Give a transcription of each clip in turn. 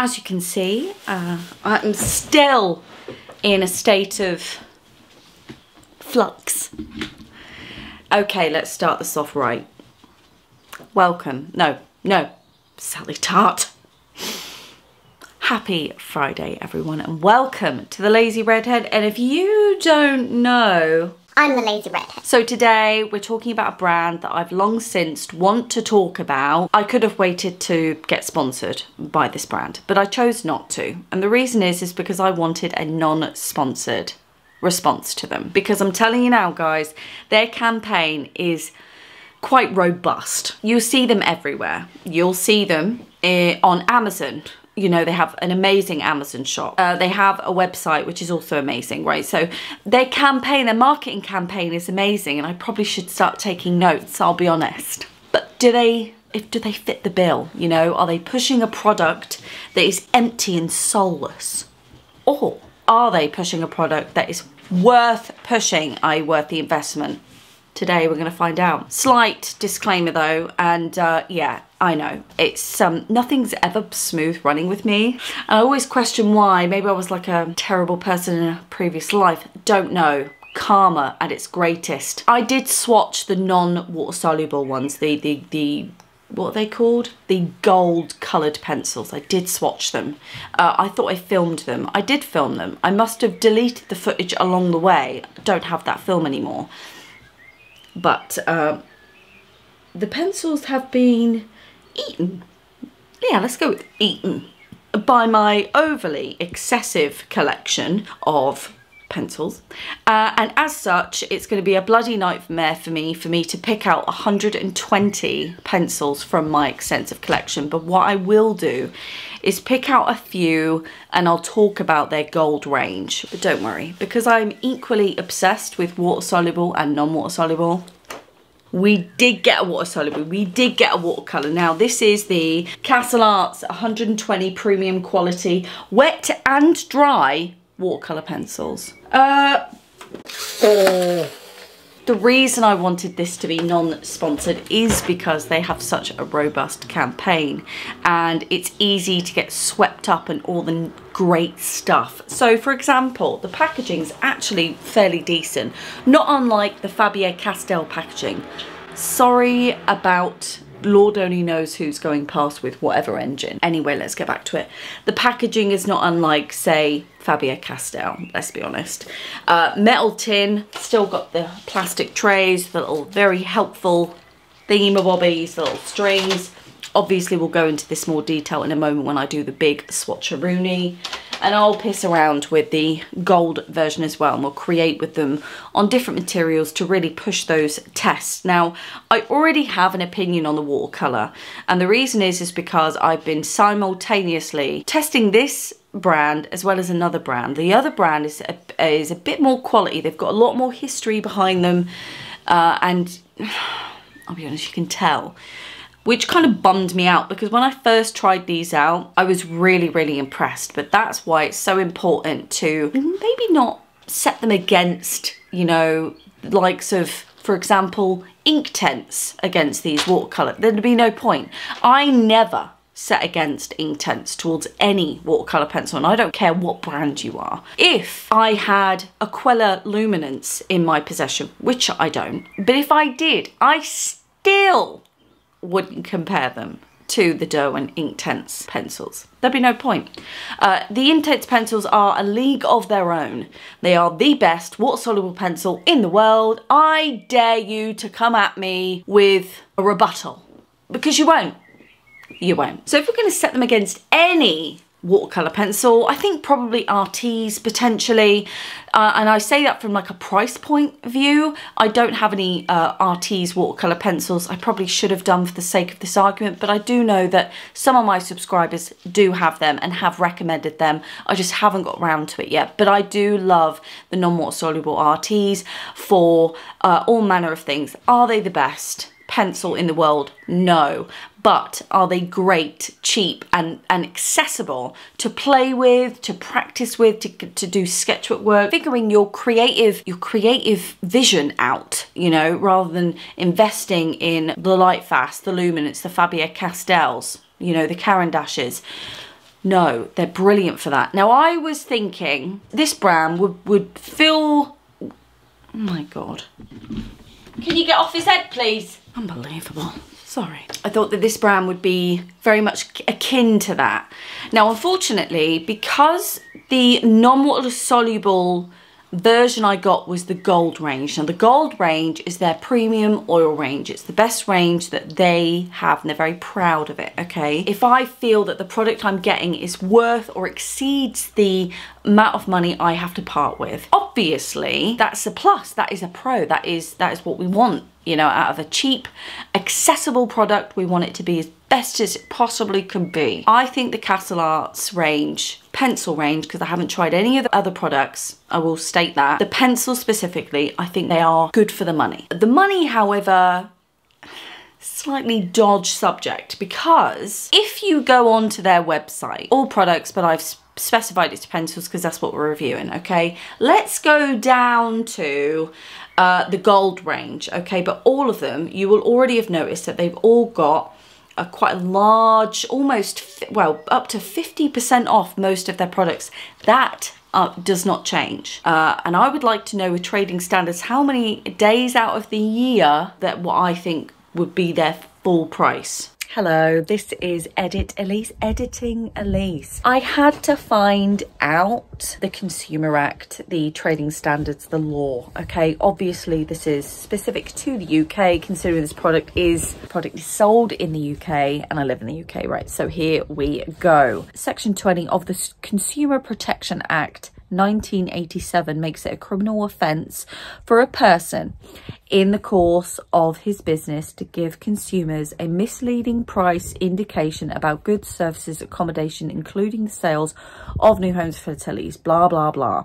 As you can see, I'm still in a state of flux. Okay, let's start this off right. Welcome, no, Sally Tart. Happy Friday, everyone, and welcome to the Lazy Redhead. And if you don't know, I'm the Lazy Redhead. So today we're talking about a brand that I've long since want to talk about. I could have waited to get sponsored by this brand, but I chose not to. And the reason is because I wanted a non-sponsored response to them. Because I'm telling you now, guys, their campaign is quite robust. You'll see them everywhere. You'll see them on Amazon. You know, they have an amazing Amazon shop. They have a website, which is also amazing, right? So their campaign, their marketing campaign is amazing, and I probably should start taking notes, I'll be honest. But do they fit the bill? You know, are they pushing a product that is empty and soulless? Or are they pushing a product that is worth pushing, i.e. worth the investment? Today we're going to find out. Slight disclaimer though, and yeah, I know it's nothing's ever smooth running with me, and I always question why. Maybe I was like a terrible person in a previous life, don't know. Karma at its greatest. I did swatch the non-water soluble ones, the what are they called? The gold coloured pencils. I did swatch them. I thought I filmed them. I did film them. I must have deleted the footage along the way. I don't have that film anymore. But the pencils have been eaten. Yeah, let's go with eaten by my overly excessive collection of pencils. And as such, it's going to be a bloody nightmare for me to pick out 120 pencils from my extensive collection. But what I will do is pick out a few and I'll talk about their gold range. But don't worry, because I'm equally obsessed with water soluble and non-water soluble. We did get a water soluble, we did get a watercolour. Now this is the Castel Arts 120 premium quality wet and dry watercolour pencils. The reason I wanted this to be non-sponsored is because they have such a robust campaign and it's easy to get swept up in all the great stuff. So for example, the packaging's actually fairly decent, not unlike the Faber-Castell packaging. Sorry about Lord only knows who's going past with whatever engine. Anyway, let's get back to it. The packaging is not unlike, say, Faber-Castell, let's be honest. Metal tin, still got the plastic trays, the little very helpful thingamabobbies, the little strings. Obviously, we'll go into this more detail in a moment when I do the big swatcheroonie. And I'll piss around with the gold version as well, and we'll create with them on different materials to really push those tests. Now, I already have an opinion on the watercolour, and the reason is because I've been simultaneously testing this brand as well as another brand. The other brand is a bit more quality. They've got a lot more history behind them, and I'll be honest, you can tell. Which kind of bummed me out, because when I first tried these out, I was really impressed. But that's why it's so important to maybe not set them against, you know, likes of, for example, Inktense against these watercolour. There'd be no point. I never set against Inktense towards any watercolour pencil, and I don't care what brand you are. If I had Aquella Luminance in my possession, which I don't, but if I did, I still wouldn't compare them to the Derwent Inktense pencils. There'd be no point. The Inktense pencils are a league of their own. They are the best water-soluble pencil in the world. I dare you to come at me with a rebuttal, because you won't. You won't. So if we're going to set them against any watercolour pencil, I think probably RTs potentially, and I say that from like a price point view. I don't have any RTs watercolour pencils. I probably should have done for the sake of this argument, but I do know that some of my subscribers do have them and have recommended them. I just haven't got around to it yet, but I do love the non-water soluble RTs for all manner of things. Are they the best pencil in the world? No. But are they great, cheap and accessible to play with, to practice with, to do sketchbook work, figuring your creative vision out, you know, rather than investing in the Lightfast, the Luminance, the Faber-Castells, you know, the Caran d'Aches. No, they're brilliant for that. Now, I was thinking this brand would fill... Oh my God. Can you get off his head, please? Unbelievable. Sorry. I thought that this brand would be very much akin to that. Now, unfortunately, because the non-water soluble version I got was the gold range. Now, the gold range is their premium oil range. It's the best range that they have, and they're very proud of it, okay? If I feel that the product I'm getting is worth or exceeds the amount of money I have to part with, obviously, that's a plus. That is a pro. That is what we want, you know, out of a cheap, accessible product. We want it to be as best as it possibly can be. I think the Castel Arts range, pencil range, because I haven't tried any of the other products, I will state that. The pencils specifically, I think they are good for the money. The money, however, slightly dodge subject, because if you go onto their website, all products, but I've specified it's pencils because that's what we're reviewing, okay? Let's go down to the gold range, okay? But all of them, you will already have noticed that they've all got quite a large, almost, well, up to 50% off most of their products. That does not change. And I would like to know, with trading standards, how many days out of the year that what I think would be their full price. Hello, this is editing Elise. I had to find out the Consumer Act, the trading standards, the law, okay? Obviously, this is specific to the UK, considering this product is sold in the UK, and I live in the UK, right? So here we go. Section 20 of the Consumer Protection Act 1987 makes it a criminal offence for a person in the course of his business to give consumers a misleading price indication about goods, services, accommodation, including the sales of new homes, fertilities, blah, blah, blah.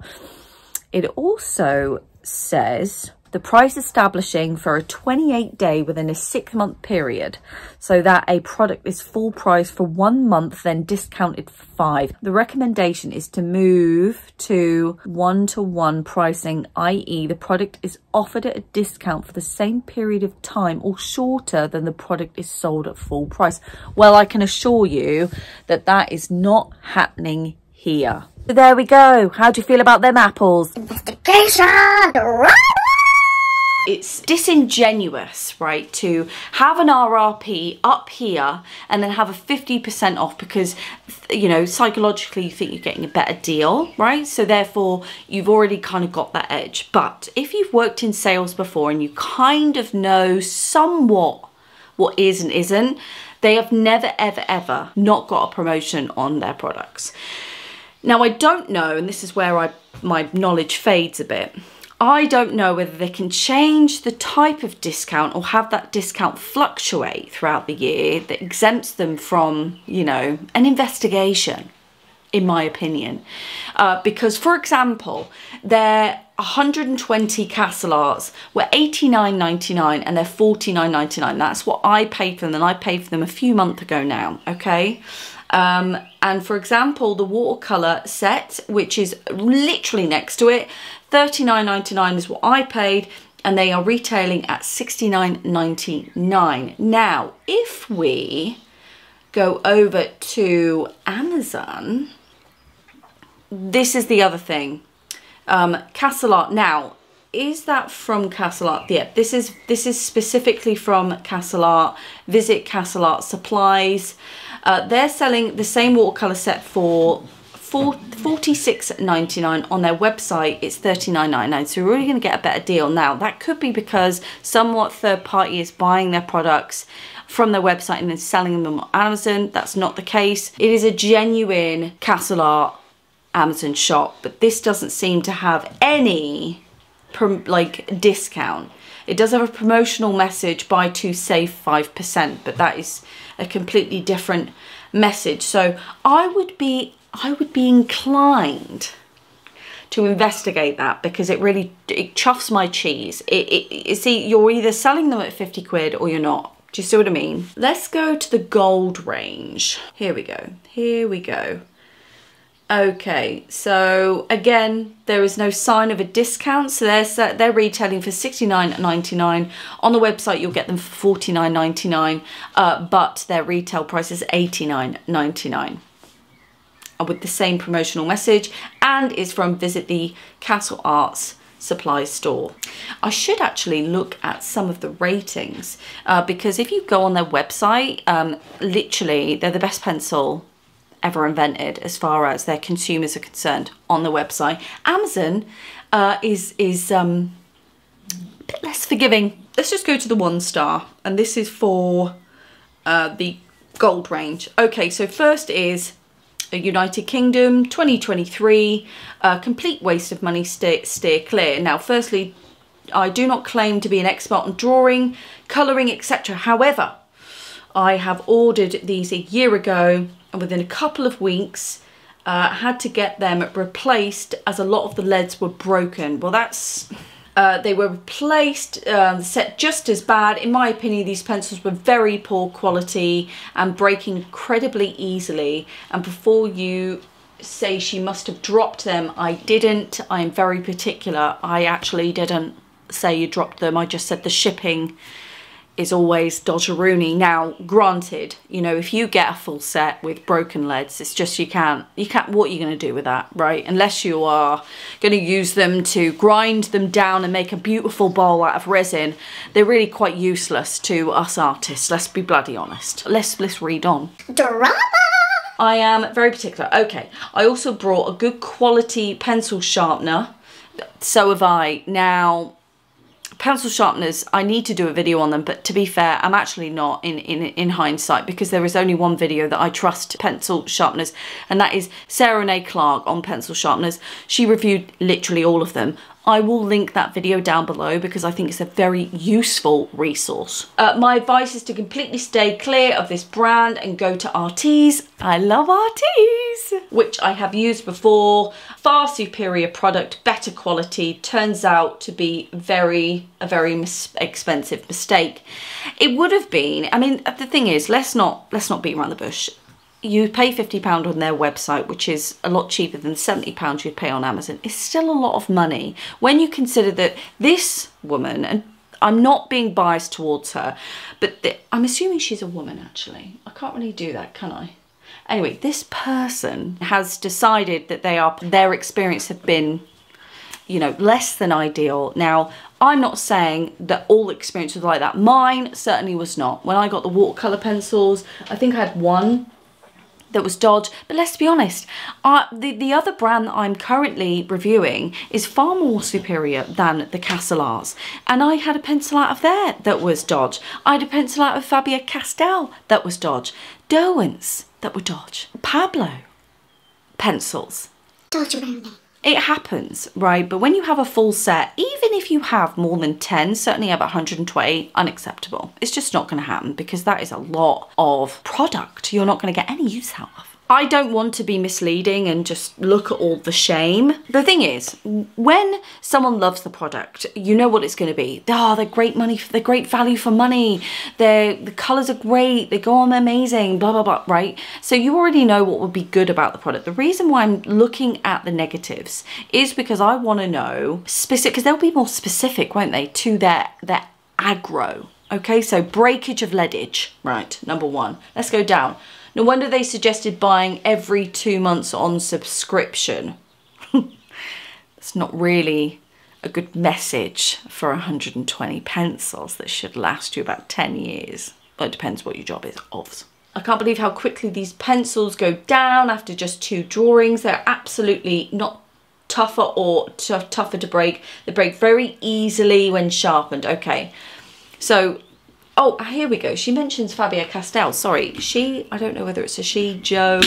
It also says the price establishing for a 28-day within a 6-month period, so that a product is full price for 1 month, then discounted for 5. The recommendation is to move to 1-to-1 pricing, i.e. the product is offered at a discount for the same period of time or shorter than the product is sold at full price. Well, I can assure you that that is not happening here. So there we go. How do you feel about them apples? Investigation! It's disingenuous, right, to have an RRP up here and then have a 50% off because, you know, psychologically you think you're getting a better deal, right? So therefore you've already kind of got that edge. But if you've worked in sales before and you kind of know somewhat what is and isn't, they have never, ever, ever not got a promotion on their products. Now, I don't know, and this is where my knowledge fades a bit, I don't know whether they can change the type of discount or have that discount fluctuate throughout the year that exempts them from, you know, an investigation, in my opinion. Because, for example, their 120 Castel Arts were $89.99 and they're $49.99. That's what I paid for them, and I paid for them a few months ago now, okay? And for example, the watercolour set, which is literally next to it, $39.99 is what I paid, and they are retailing at $69.99. Now, if we go over to Amazon, this is the other thing. Castel Art. Now, is that from Castel Art? Yeah, this is specifically from Castel Art. Visit Castel Art Supplies. They're selling the same watercolour set for $46.99. On their website it's $39.99, so we're really going to get a better deal. Now, that could be because somewhat third party is buying their products from their website and then selling them on Amazon. That's not the case. It is a genuine Castel Art Amazon shop, but this doesn't seem to have any like discount. It does have a promotional message, buy 2 save 5%, but that is a completely different message. So I would be inclined to investigate that, because it chuffs my cheese. See, you're either selling them at 50 quid or you're not. Do you see what I mean? Let's go to the gold range. Here we go. Here we go. Okay, so again, there is no sign of a discount. So they're retailing for $69.99. On the website, you'll get them for $49.99, but their retail price is $89.99. with the same promotional message, and is from Visit the Castel Arts supply store. I should actually look at some of the ratings because if you go on their website, literally they're the best pencil ever invented as far as their consumers are concerned on the website. Amazon is a bit less forgiving. Let's just go to the 1 star, and this is for the gold range. Okay, so first is United Kingdom 2023, complete waste of money, steer clear. Now firstly, I do not claim to be an expert on drawing, colouring, etc. However, I have ordered these a year ago, and within a couple of weeks had to get them replaced as a lot of the leads were broken. Well, that's they were replaced, set just as bad. In my opinion, these pencils were very poor quality and breaking incredibly easily. And before you say she must have dropped them, I didn't. I am very particular. I actually didn't say you dropped them. I just said the shipping is always dodgeroony. Now, granted, you know, if you get a full set with broken leads, it's just you can't, what are you going to do with that, right? Unless you are going to use them to grind them down and make a beautiful bowl out of resin, they're really quite useless to us artists. Let's be bloody honest. Let's read on. Drama! I am very particular. Okay, I also brought a good quality pencil sharpener. So have I. Now, pencil sharpeners, I need to do a video on them, but to be fair, I'm actually not in hindsight, because there is only one video that I trust pencil sharpeners, and that is Sarah Renee Clark on pencil sharpeners. She reviewed literally all of them. I will link that video down below because I think it's a very useful resource. My advice is to completely stay clear of this brand and go to Artis. I love Artis, which I have used before. Far superior product, better quality. Turns out to be a very expensive mistake. It would have been. I mean, the thing is, let's not beat around the bush. You pay £50 on their website, which is a lot cheaper than £70 you'd pay on Amazon. It's still a lot of money when you consider that this woman, and I'm not being biased towards her, but I'm assuming she's a woman actually. I can't really do that, can I? Anyway, this person has decided that their experience have been, you know, less than ideal. Now, I'm not saying that all experience was like that. Mine certainly was not. When I got the watercolour pencils, I think I had one that was Dodge, but let's be honest, the other brand that I'm currently reviewing is far more superior than the Castel Arts, and I had a pencil out of there that was Dodge. I had a pencil out of Faber-Castell that was Dodge. Derwent's that were Dodge. Pablo pencils. Dodge around it. It happens, right? But when you have a full set, even if you have more than 10, certainly about 120, unacceptable. It's just not going to happen because that is a lot of product you're not going to get any use out of. I don't want to be misleading and just look at all the shame. The thing is, when someone loves the product, you know what it's going to be. Oh, they're great money, they're great value for money. The colours are great, they go on amazing, blah, blah, blah, right? So you already know what would be good about the product. The reason why I'm looking at the negatives is because I want to know specific, because they'll be more specific, won't they, to their aggro. Okay, so breakage of leadage, right, number one. Let's go down. No wonder they suggested buying every 2 months on subscription. It's not really a good message for 120 pencils that should last you about 10 years. Well, it depends what your job is, obviously. I can't believe how quickly these pencils go down after just 2 drawings. They're absolutely not tougher or tougher to break. They break very easily when sharpened. Okay, so oh, here we go. She mentions Faber-Castell. Sorry, she, I don't know whether it's a she, Joe.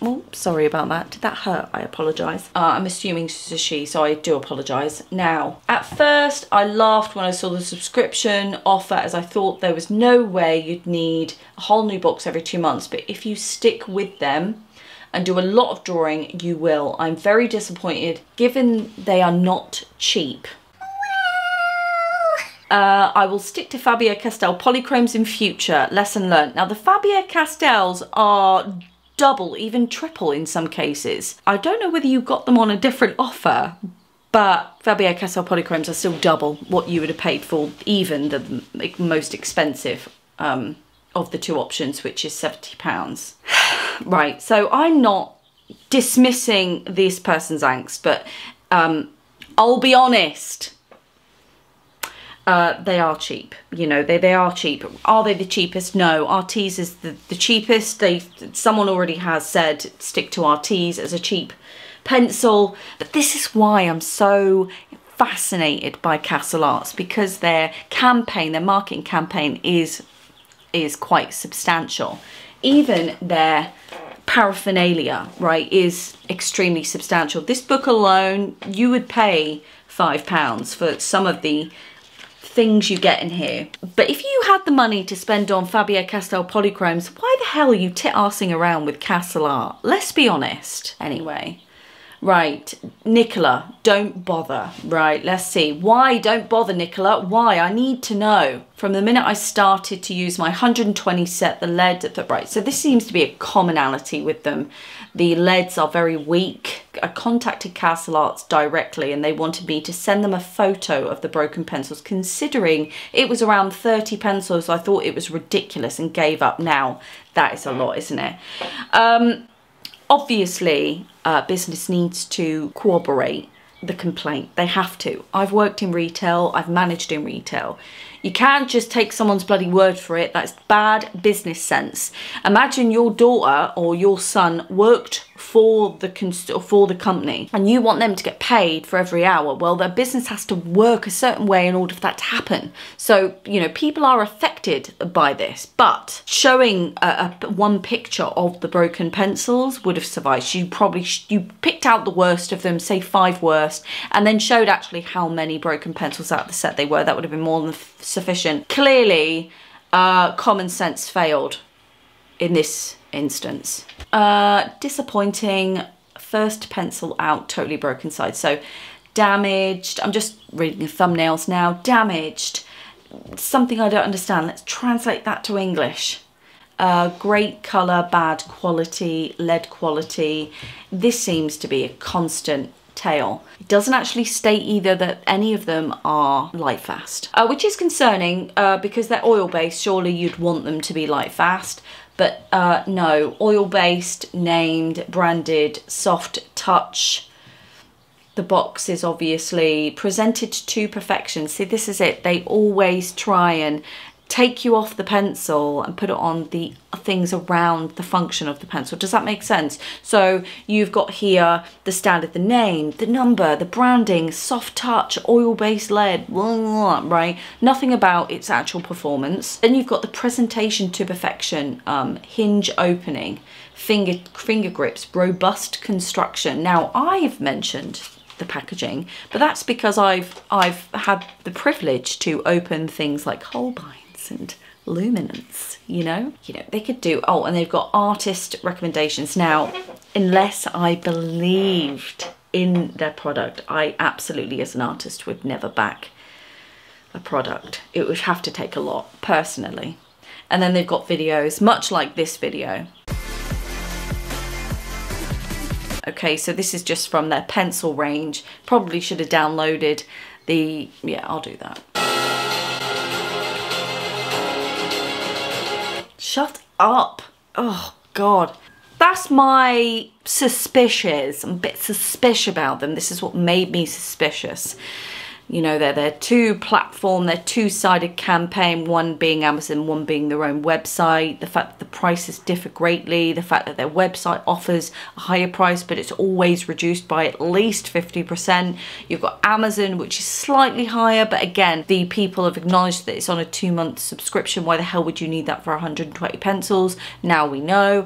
Oh, sorry about that. Did that hurt? I apologise. I'm assuming it's a she, so I do apologise. Now, at first, I laughed when I saw the subscription offer, as I thought there was no way you'd need a whole new box every 2 months. But if you stick with them and do a lot of drawing, you will. I'm very disappointed, given they are not cheap. I will stick to Faber-Castell polychromes in future. Lesson learned. Now, the Faber-Castells are double, even triple in some cases. I don't know whether you got them on a different offer, but Faber-Castell polychromes are still double what you would have paid for even the most expensive of the 2 options, which is £70. Right, so I'm not dismissing this person's angst, but I'll be honest. They are cheap, you know, they are cheap. Are they the cheapest? No, Artis is the cheapest. Someone already has said stick to Artis as a cheap pencil, but this is why I'm so fascinated by Castel Arts, because their campaign, their marketing campaign is quite substantial. Even their paraphernalia, right, is extremely substantial. This book alone, you would pay £5 for some of the things you get in here. But if you had the money to spend on Faber-Castell polychromes, why the hell are you tit-arsing around with Castel Art? Let's be honest. Anyway, right, Nicola, don't bother. Right, let's see. Why don't bother, Nicola? Why? I need to know. From the minute I started to use my 120 set, the lead, right, so this seems to be a commonality with them. The leads are very weak. I contacted Castel Arts directly and they wanted me to send them a photo of the broken pencils. Considering it was around 30 pencils, I thought it was ridiculous and gave up. Now, that is a lot, isn't it? Obviously, business needs to corroborate the complaint. They have to. I've worked in retail. I've managed in retail. You can't just take someone's bloody word for it. That's bad business sense. Imagine your daughter or your son worked for the company and you want them to get paid for every hour. Well, their business has to work a certain way in order for that to happen. So, you know, people are affected by this, but showing one picture of the broken pencils would have sufficed. You picked out the worst of them, say 5 worst, and then showed actually how many broken pencils out of the set they were. That would have been more than sufficient. Clearly, common sense failed in this instance. Disappointing. First pencil out, totally broken side. So damaged. I'm just reading the thumbnails now. Damaged. Something I don't understand. Let's translate that to English. Great colour, bad quality, lead quality. This seems to be a constant tale. It doesn't actually state either that any of them are light fast, which is concerning because they're oil based. Surely you'd want them to be light fast, but no, oil based, named, branded, soft touch. The box is obviously presented to perfection. See, this is it. They always try and take you off the pencil and put it on the things around the function of the pencil. Does that make sense? So you've got here the standard, the name, the number, the branding, soft touch, oil-based lead, blah, blah, blah, right? Nothing about its actual performance. Then you've got the presentation to perfection, hinge opening, finger grips, robust construction. Now, I've mentioned the packaging, but that's because I've had the privilege to open things like Holbein and luminance, you know they could do. Oh, and they've got artist recommendations. Now, unless I believed in their product, I absolutely as an artist would never back a product. It would have to take a lot personally. And then they've got videos much like this video. Okay, so this is just from their pencil range. Probably should have downloaded the, yeah, I'll do that. Shut up. Oh, God. That's my suspicious. I'm a bit suspicious about them. This is what made me suspicious. You know, they're they're two-sided campaign, one being Amazon, one being their own website. The fact that the prices differ greatly, the fact that their website offers a higher price, but it's always reduced by at least 50%. You've got Amazon, which is slightly higher, but again, the people have acknowledged that it's on a 2-month subscription. Why the hell would you need that for 120 pencils? Now we know.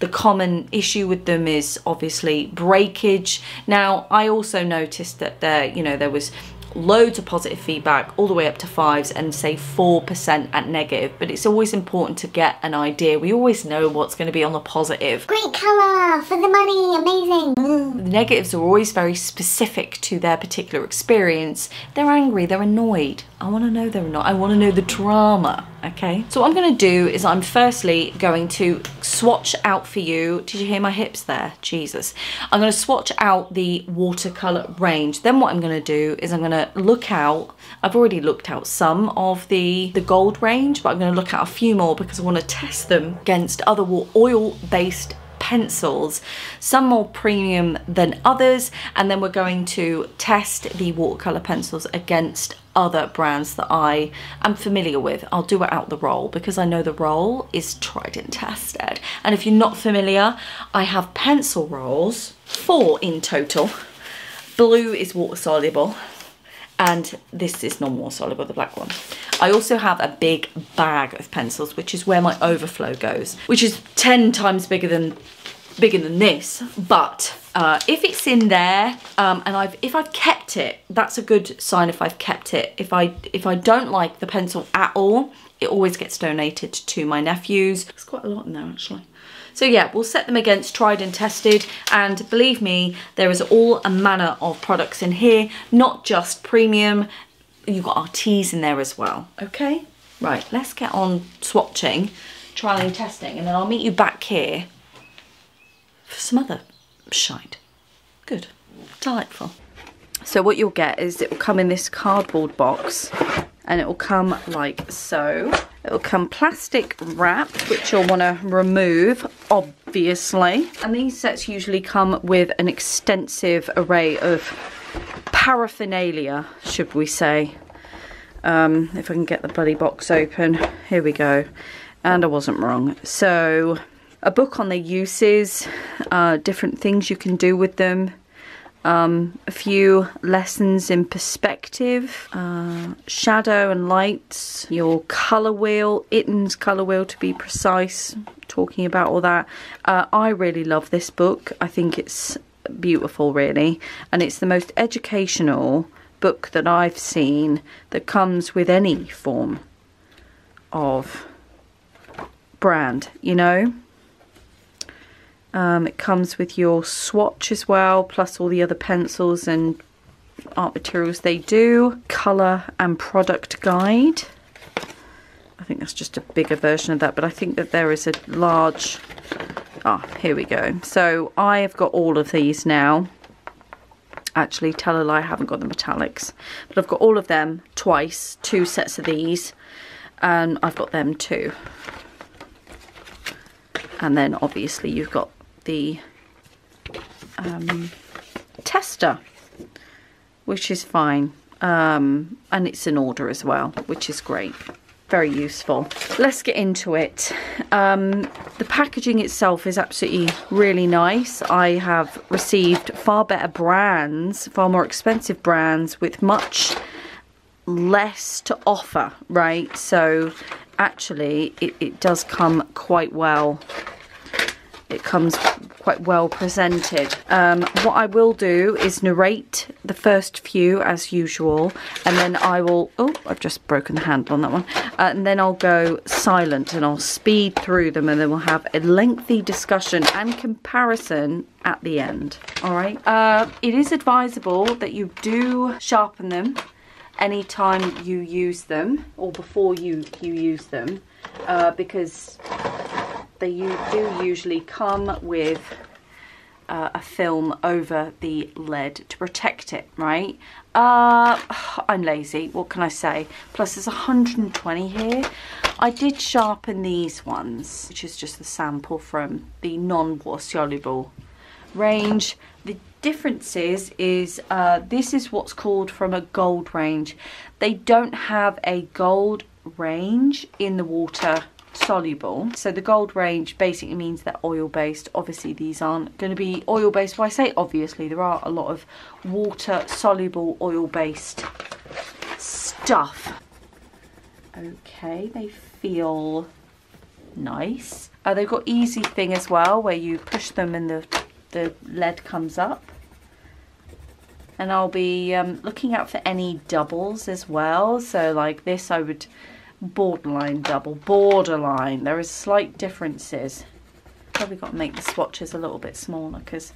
The common issue with them is obviously breakage. Now, I also noticed that there was loads of positive feedback all the way up to 5s and say 4% at negative, but it's always important to get an idea. We always know what's going to be on the positive. Great colour for the money, amazing. The negatives are always very specific to their particular experience. They're angry, they're annoyed. I want to know they're not. I want to know the drama, okay? So what I'm going to do is I'm firstly going to swatch out for you. Did you hear my hips there? Jesus. I'm going to swatch out the watercolour range. Then what I'm going to do is I'm going to look out. I've already looked out some of the gold range, but I'm going to look out a few more because I want to test them against other oil-based pencils, some more premium than others, and then we're going to test the watercolour pencils against other brands that I am familiar with. I'll do it out the roll because I know the roll is tried and tested. And if you're not familiar, I have pencil rolls, 4 in total. Blue is water soluble and this is non-water soluble, the black one. I also have a big bag of pencils, which is where my overflow goes, which is 10 times bigger than this, but if it's in there and if I've kept it, that's a good sign if I've kept it. If I don't like the pencil at all, it always gets donated to my nephews. There's quite a lot in there actually. So yeah, we'll set them against tried and tested, and believe me, there is all a manner of products in here, not just premium. You've got our teas in there as well, okay? Right, let's get on swatching, trialing and testing, and then I'll meet you back here for some other shite. Good, delightful. So what you'll get is it will come in this cardboard box, and it will come like so. It will come plastic wrapped, which you'll want to remove, obviously. And these sets usually come with an extensive array of paraphernalia, should we say. If I can get the bloody box open. Here we go. And I wasn't wrong. So, a book on their uses, different things you can do with them. A few lessons in perspective, shadow and lights, your colour wheel, Itten's colour wheel to be precise, talking about all that. I really love this book. I think it's beautiful really, and it's the most educational book that I've seen that comes with any form of brand, you know. It comes with your swatch as well, plus all the other pencils and art materials they do. Colour and product guide. I think that's just a bigger version of that, but I think that there is a large... Ah, here we go. So I have got all of these now. Actually, tell a lie, I haven't got the metallics. But I've got all of them twice, 2 sets of these. And I've got them too. And then obviously you've got the tester, which is fine, and it's in order as well, which is great, very useful. Let's get into it. The packaging itself is absolutely really nice. I have received far better brands, far more expensive brands with much less to offer, right? So actually it does come quite well. It comes quite well presented. What I will do is narrate the first few as usual, and then I will... Oh, I've just broken the handle on that one. And then I'll go silent and I'll speed through them, and then we'll have a lengthy discussion and comparison at the end. All right. It is advisable that you do sharpen them anytime you use them, or before you use them, because they do usually come with a film over the lead to protect it, right? I'm lazy, what can I say? Plus there's 120 here. I did sharpen these ones, which is just the sample from the non-water soluble range. The difference is this is what's called from a gold range. They don't have a gold range in the water soluble. So the gold range basically means they're oil based. Obviously these aren't going to be oil based. Well, I say obviously, there are a lot of water soluble oil based stuff. Okay, they feel nice. They've got easy thing as well, where you push them and the lead comes up. And I'll be looking out for any doubles as well. So like this, I would borderline double, borderline. There is slight differences. Probably got to make the swatches a little bit smaller because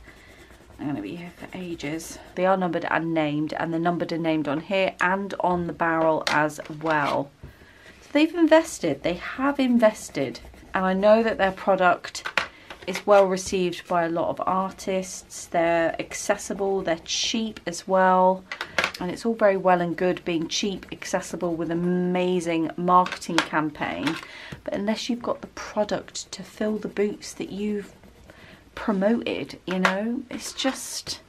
I'm going to be here for ages. They are numbered and named, and they're numbered and named on here and on the barrel as well. So they've invested, they have invested, and I know that their product is well received by a lot of artists. They're accessible, they're cheap as well. And it's all very well and good being cheap, accessible with an amazing marketing campaign. But unless you've got the product to fill the boots that you've promoted, you know. It's just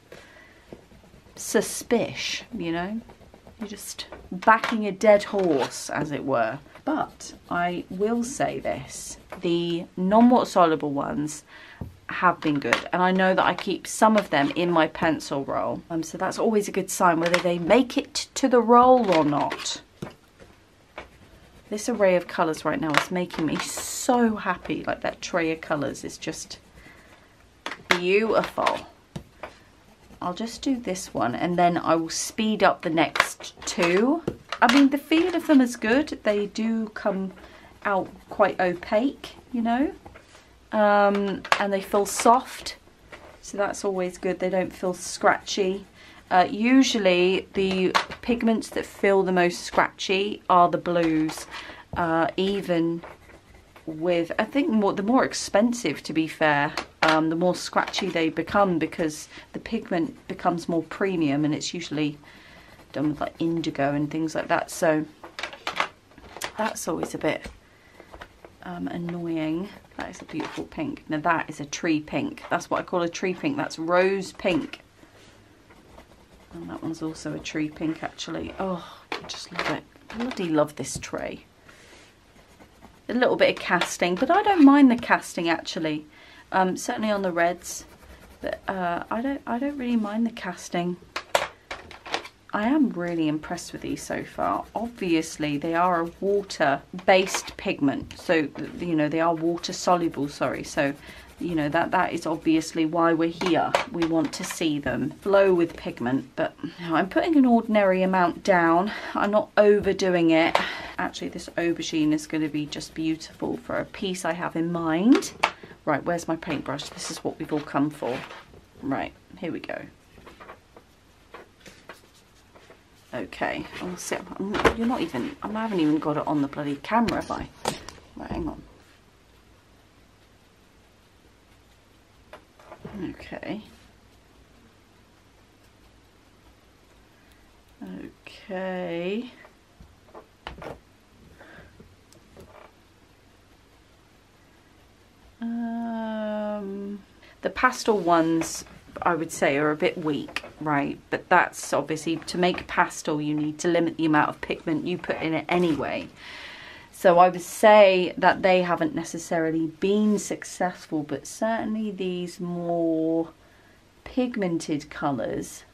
suspicious, you know. You're just backing a dead horse, as it were. But I will say this, the non-water soluble ones have been good, and I know that I keep some of them in my pencil roll, so that's always a good sign whether they make it to the roll or not. This array of colours right now is making me so happy. Like, that tray of colours is just beautiful. I'll just do this one and then I will speed up the next two. I mean, the feel of them is good. They do come out quite opaque, you know, and they feel soft, so that's always good. They don't feel scratchy. Usually the pigments that feel the most scratchy are the blues, even with, I think, the more expensive, to be fair, the more scratchy they become, because the pigment becomes more premium and it's usually done with like indigo and things like that, so that's always a bit annoying. That is a beautiful pink. Now that is a tree pink. That's what I call a tree pink. That's rose pink. And that one's also a tree pink, actually. Oh, I just love it. Bloody love this tray. A little bit of casting, but I don't mind the casting, actually. Certainly on the reds, but I don't really mind the casting. I am really impressed with these so far. Obviously, they are a water-based pigment, so, you know, they are water-soluble, sorry. So, you know, that is obviously why we're here. We want to see them flow with pigment, but I'm putting an ordinary amount down. I'm not overdoing it. Actually, this aubergine is going to be just beautiful for a piece I have in mind. Right, where's my paintbrush? This is what we've all come for. Right, here we go. Okay, I'll sit. You're not even. I haven't even got it on the bloody camera, have I? Right, hang on. Okay. Okay. The pastel ones, I would say, are a bit weak, right? But that's obviously, to make pastel, you need to limit the amount of pigment you put in it anyway. So I would say that they haven't necessarily been successful, but certainly these more pigmented colours,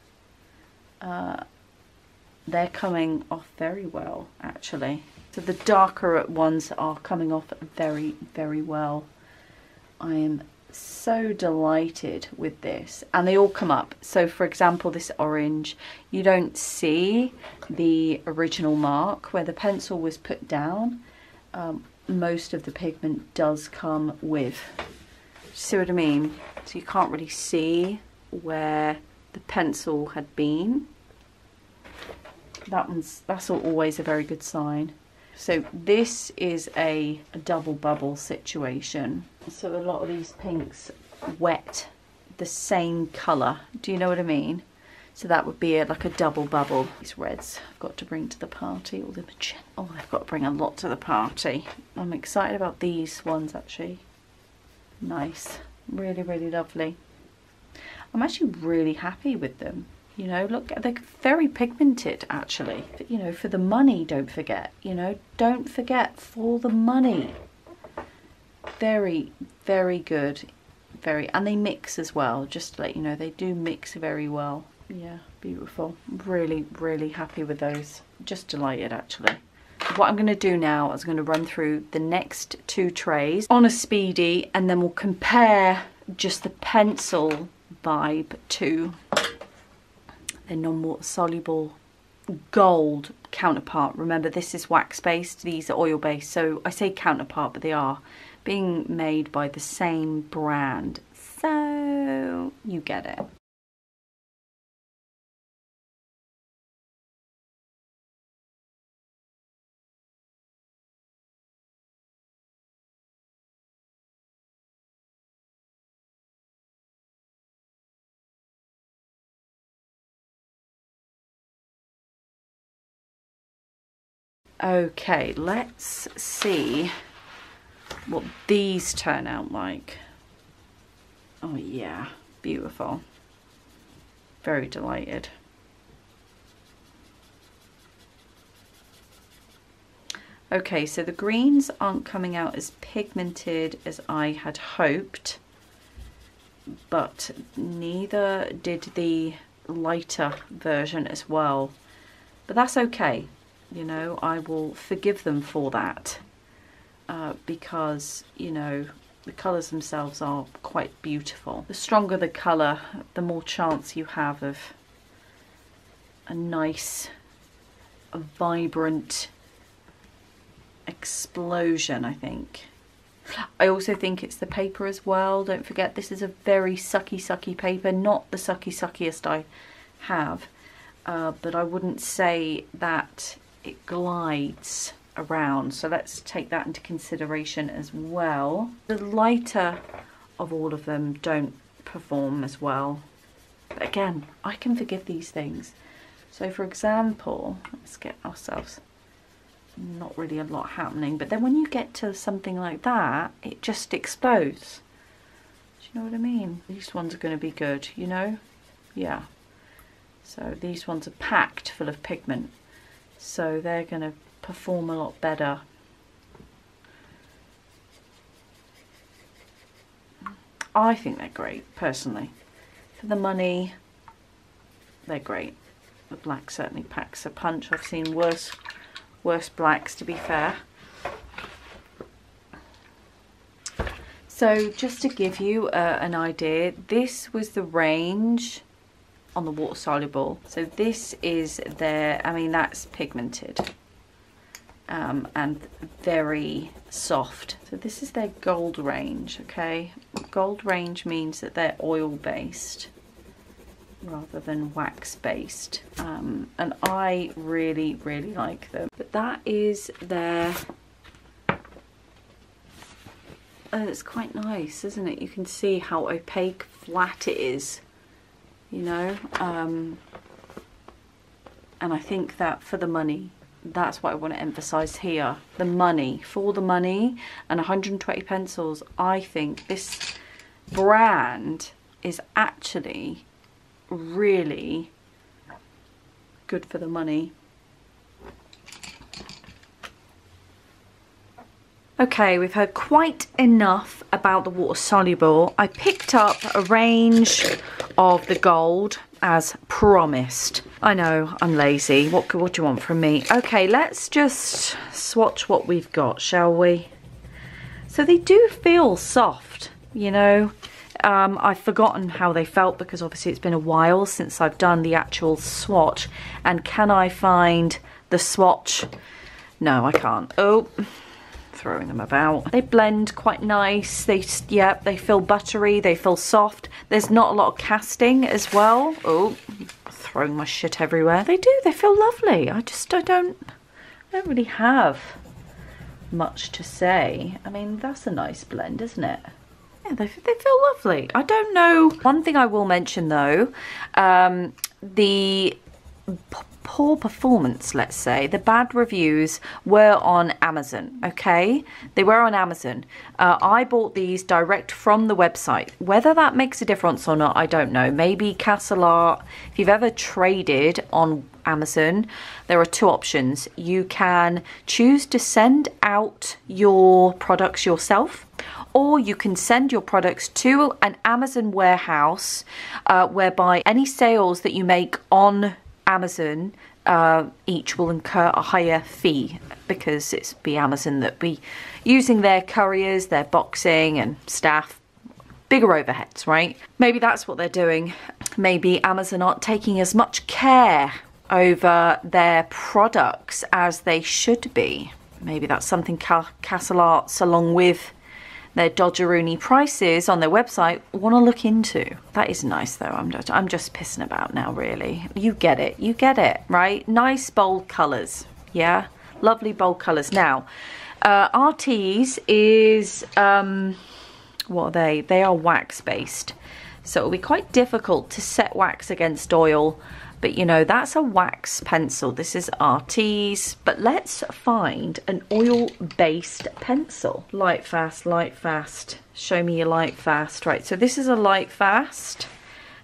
they're coming off very well, actually. So the darker ones are coming off very, very well. I am so delighted with this, and they all come up. So for example, this orange, you don't see the original mark where the pencil was put down. Most of the pigment does come with. See what I mean? So you can't really see where the pencil had been. That's always a very good sign. So this is a double bubble situation. So a lot of these pinks wet the same colour. Do you know what I mean? So that would be like a double bubble. These reds I've got to bring to the party. All the magenta. Oh, I've got to bring a lot to the party. I'm excited about these ones, actually. Nice. Really, really lovely. I'm actually really happy with them. You know, look, they're very pigmented, actually. But, you know, for the money, don't forget. You know, don't forget, for the money. Very, very good. Very, and they mix as well, just to let you know, they do mix very well. Yeah, beautiful. Really, really happy with those. Just delighted, actually. What I'm going to do now is I'm going to run through the next two trays on a speedy, and then we'll compare just the pencil vibe to the non-water soluble gold counterpart. Remember, this is wax based, these are oil based, so I say counterpart, but they are being made by the same brand, so you get it. Okay, let's see what these turn out like. Oh yeah, beautiful. Very delighted. Okay, so the greens aren't coming out as pigmented as I had hoped, but neither did the lighter version as well. But that's okay, you know, I will forgive them for that because, you know, the colours themselves are quite beautiful. The stronger the colour, the more chance you have of a nice, a vibrant explosion, I think. I also think it's the paper as well. Don't forget, this is a very sucky paper, not the suckiest I have, but I wouldn't say that it glides around, so let's take that into consideration as well. The lighter of all of them don't perform as well, but again, I can forgive these things. So for example, let's get ourselves not really a lot happening, but then when you get to something like that, it just explodes. Do you know what I mean? These ones are going to be good, you know? Yeah. So these ones are packed full of pigment, so they're going to perform a lot better. I think they're great, personally. For the money, they're great. The black certainly packs a punch. I've seen worse blacks, to be fair. So just to give you an idea, this was the range on the water soluble. So this is their, I mean, that's pigmented and very soft. So this is their gold range, okay? Gold range means that they're oil based rather than wax based, and I really like them. But that is their, it's quite nice, isn't it? You can see how opaque flat it is, you know, and I think that for the money, that's what I want to emphasize here. The money, for the money and 120 pencils, I think this brand is actually really good for the money. Okay, we've heard quite enough about the water soluble. I picked up a range of the gold as promised. I know, I'm lazy. What do you want from me? Okay, let's just swatch what we've got, shall we? So they do feel soft, you know. I've forgotten how they felt because obviously it's been a while since I've done the actual swatch. And can I find the swatch? No, I can't. Oh, throwing them about. They blend quite nice. They feel buttery. They feel soft. There's not a lot of casting as well. Oh, throwing my shit everywhere. They do. They feel lovely. I don't really have much to say. I mean, that's a nice blend, isn't it? Yeah, they feel lovely. I don't know. One thing I will mention though, the poor performance, let's say, the bad reviews were on Amazon, okay? They were on Amazon. I bought these direct from the website. Whether that makes a difference or not, I don't know. Maybe Castel Arts, if you've ever traded on Amazon, there are two options. You can choose to send out your products yourself, or you can send your products to an Amazon warehouse whereby any sales that you make on Amazon each will incur a higher fee because it's be Amazon that be using their couriers, their boxing and staff, bigger overheads, right? Maybe that's what they're doing. Maybe Amazon aren't taking as much care over their products as they should be. Maybe that's something Castel Arts, along with their dodgeroony prices on their website, want to look into. That is nice though. I'm just pissing about now, really. You get it, right? Nice bold colours, yeah, lovely bold colours. Now, our teas is what are they? They are wax based, so it'll be quite difficult to set wax against oil But you know, that's a wax pencil. This is Artiste. But let's find an oil-based pencil. Light fast, light fast. Show me your light fast. Right, so this is a light fast.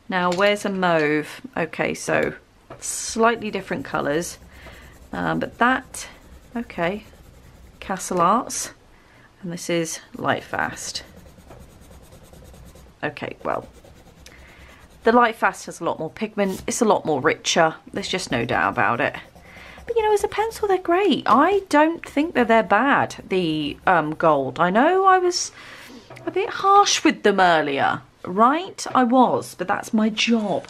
Now, where's a mauve? Okay, so slightly different colours. But that, okay, Castel Arts. And this is light fast. Okay, well, the light fast has a lot more pigment. It's a lot more richer. There's just no doubt about it. But you know, as a pencil, they're great. I don't think that they're bad, the gold. I know I was a bit harsh with them earlier, right? I was, but that's my job.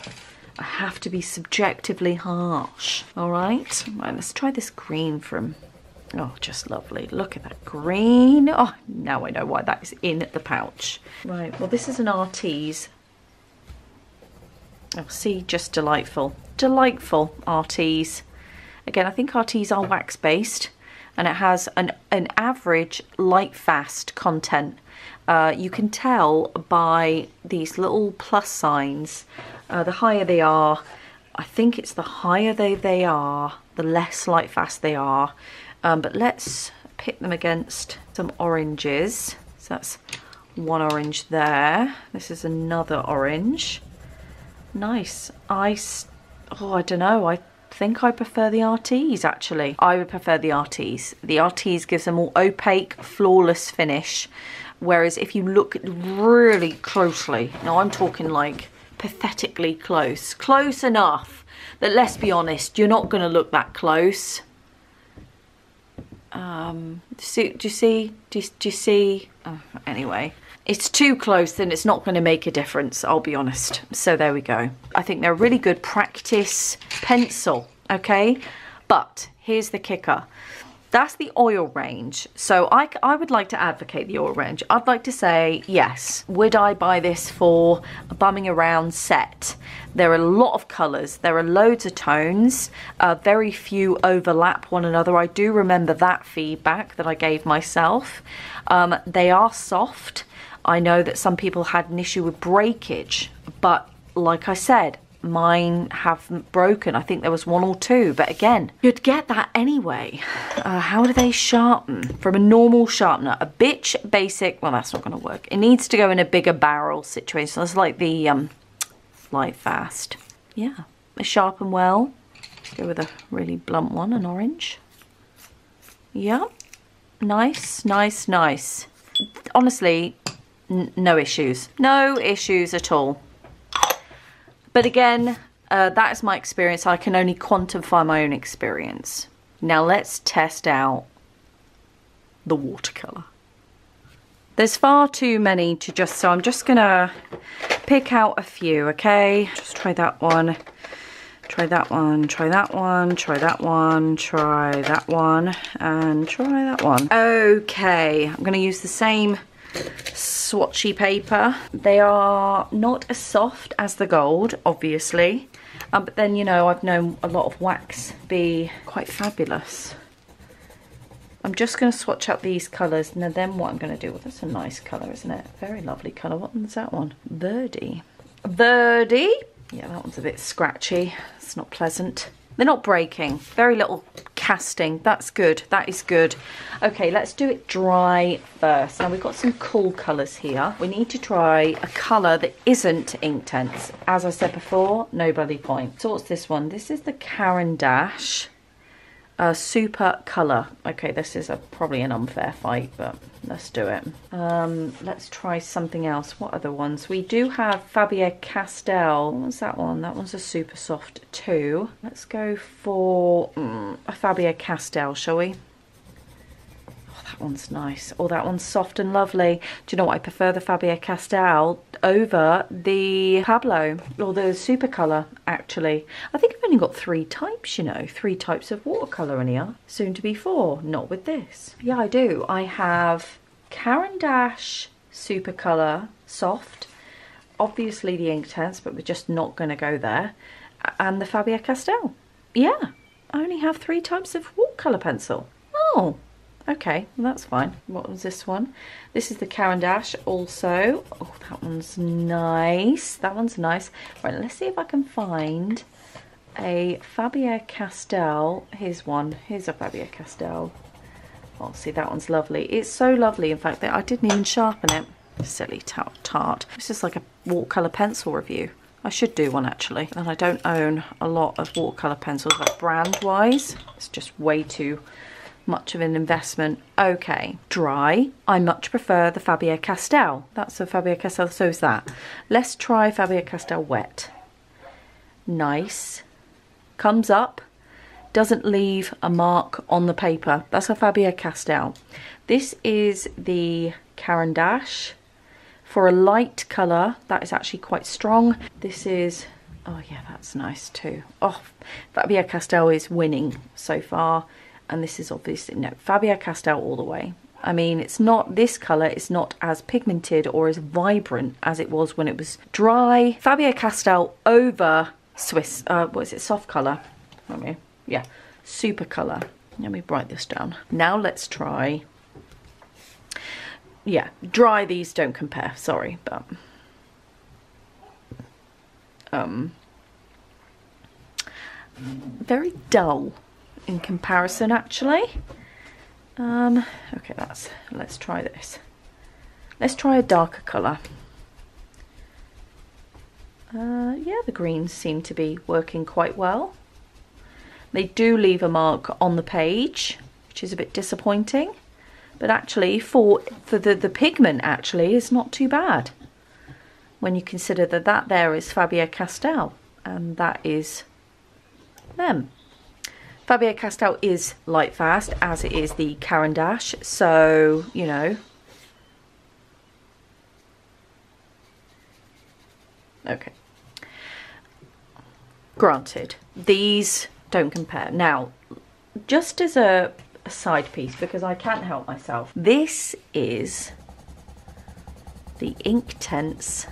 I have to be subjectively harsh, all right? Right, let's try this green from... Oh, just lovely. Look at that green. Oh, now I know why that is in the pouch. Right, well, this is an Artiste. Oh, see, just delightful. Delightful Artiste. Again, I think Artiste are wax-based, and it has an average light fast content. You can tell by these little plus signs. The higher they are, I think it's the higher they are, the less light fast they are. But let's pit them against some oranges. So that's one orange there. This is another orange. Nice. I don't know. I think I prefer the Artiste, actually. I would prefer the Artiste. The Artiste gives a more opaque, flawless finish. Whereas if you look really closely, now I'm talking like pathetically close. Close enough that, let's be honest, you're not going to look that close. Do you see? Oh, anyway, it's too close, then it's not going to make a difference, I'll be honest. So there we go. I think they're a really good practice pencil, okay? But here's the kicker. That's the oil range. So I would like to advocate the oil range. I'd like to say, yes, would I buy this for a bumming around set? There are a lot of colours. There are loads of tones. Very few overlap one another. I do remember that feedback that I gave myself. They are soft. I know that some people had an issue with breakage, but like I said, mine haven't broken. I think there was one or two, but again, you'd get that anyway. How do they sharpen? From a normal sharpener, a bitch basic, well, that's not going to work. It needs to go in a bigger barrel situation. That's like the light fast. Yeah, they sharpen well. Let's go with a really blunt one, an orange. Yeah, nice, nice, nice. Honestly, no issues. No issues at all. But again, that is my experience. I can only quantify my own experience. Now let's test out the watercolour. There's far too many to just, so I'm just gonna pick out a few, okay? Just try that one, try that one, try that one, try that one, try that one, and try that one. Okay, I'm gonna use the same swatchy paper. They are not as soft as the gold, obviously, but then, you know, I've known a lot of wax be quite fabulous. I'm just going to swatch out these colours, and then what I'm going to do, well, that's a nice colour, isn't it? Very lovely colour. What one's that one? Birdie. Birdie. Yeah, that one's a bit scratchy. It's not pleasant. They're not breaking. Very little casting. That's good. That is good. Okay, let's do it dry first. Now, we've got some cool colours here. We need to try a colour that isn't Inktense. As I said before, no bloody point. So what's this one? This is the Caran d'Ache Super Colour. Okay, this is probably an unfair fight, but let's do it. Let's try something else. What other ones? We do have Faber-Castell. What was that one? That one's a super soft too. Let's go for a Faber-Castell, shall we? Oh, that one's nice. Oh, that one's soft and lovely. Do you know what? I prefer the Faber-Castell over the Pablo, or the Super Colour, actually. I think I've only got 3 types, you know. 3 types of watercolour in here. Soon to be 4. Not with this. Yeah, I do. I have Caran d'Ache Super Colour Soft. Obviously the Inktense, but we're just not going to go there. And the Faber-Castell. Yeah, I only have 3 types of watercolour pencil. Oh, okay, well, that's fine. What was this one? This is the Caran d'Ache also. Oh, that one's nice. That one's nice. Right, let's see if I can find a Faber-Castell. Here's one. Here's a Faber-Castell. Oh, see, that one's lovely. It's so lovely, in fact, that I didn't even sharpen it. Silly tart. It's just like a watercolour pencil review. I should do one, actually. And I don't own a lot of watercolour pencils, like brand-wise. It's just way too much of an investment. Okay, dry. I much prefer the Faber-Castell. That's a Faber-Castell, so is that. Let's try Faber-Castell wet. Nice. Comes up. Doesn't leave a mark on the paper. That's a Faber-Castell. This is the Caran d'Ache. For a light colour, that is actually quite strong. This is, oh yeah, that's nice too. Oh, Faber-Castell is winning so far. And this is obviously, no, Faber-Castell all the way. I mean, it's not, this colour is not as pigmented or as vibrant as it was when it was dry. Faber-Castell over Swiss, what is it, soft colour? Yeah, super colour. Let me write this down. Now let's try, yeah, dry, these don't compare, sorry, but very dull in comparison, actually. Okay, let's try this. Let's try a darker colour. Yeah, the greens seem to be working quite well. They do leave a mark on the page, which is a bit disappointing. But actually, for the pigment, actually, is not too bad. When you consider that that there is Faber-Castell, and that is them. Faber-Castell is light fast, as it is the Caran d'Ache, so, you know. Okay. Granted, these don't compare. Now, just as a side piece, because I can't help myself, this is the Inktense.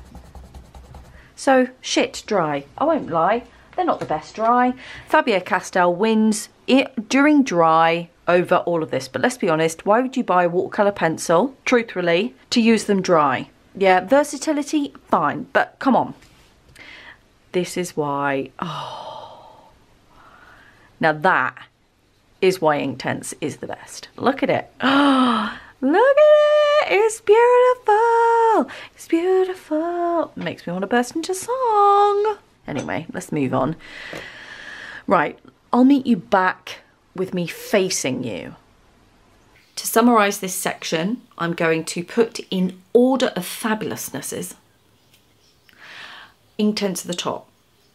So, shit dry. I won't lie, they're not the best dry. Faber-Castell wins it during dry over all of this. But let's be honest, why would you buy a watercolour pencil, truthfully, to use them dry? Yeah, versatility, fine, but come on. This is why, oh. Now that is why Inktense is the best. Look at it. Oh, look at it. It's beautiful. It's beautiful. Makes me want to burst into song. Anyway, let's move on. Right, I'll meet you back with me facing you. To summarise this section, I'm going to put in order of fabulousnesses. Inktense at the top,